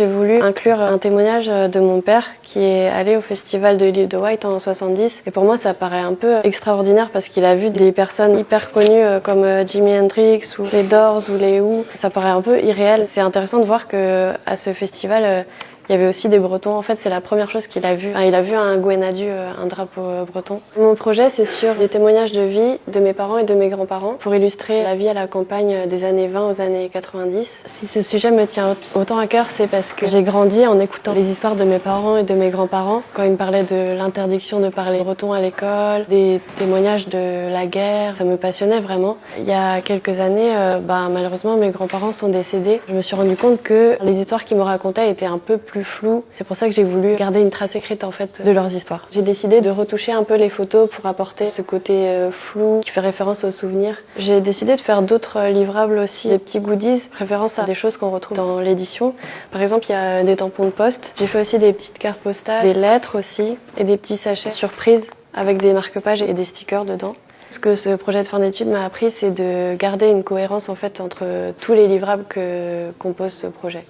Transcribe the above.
J'ai voulu inclure un témoignage de mon père qui est allé au festival de l'île de Wight en 70 et pour moi ça paraît un peu extraordinaire parce qu'il a vu des personnes hyper connues comme Jimi Hendrix ou les Doors ou les Who. Ça paraît un peu irréel. C'est intéressant de voir que à ce festival il y avait aussi des Bretons. En fait, c'est la première chose qu'il a vu. Il a vu un Gwenadu, un drapeau breton. Mon projet, c'est sur des témoignages de vie de mes parents et de mes grands-parents pour illustrer la vie à la campagne des années 20 aux années 90. Si ce sujet me tient autant à cœur, c'est parce que j'ai grandi en écoutant les histoires de mes parents et de mes grands-parents. Quand ils me parlaient de l'interdiction de parler breton à l'école, des témoignages de la guerre, ça me passionnait vraiment. Il y a quelques années, malheureusement, mes grands-parents sont décédés. Je me suis rendu compte que les histoires qu'ils me racontaient étaient un peu plus flou. C'est pour ça que j'ai voulu garder une trace écrite en fait de leurs histoires. J'ai décidé de retoucher un peu les photos pour apporter ce côté flou qui fait référence aux souvenirs. J'ai décidé de faire d'autres livrables aussi, des petits goodies, référence à des choses qu'on retrouve dans l'édition. Par exemple, il y a des tampons de poste. J'ai fait aussi des petites cartes postales, des lettres aussi et des petits sachets surprises avec des marque-pages et des stickers dedans. Ce que ce projet de fin d'études m'a appris, c'est de garder une cohérence en fait entre tous les livrables que compose ce projet.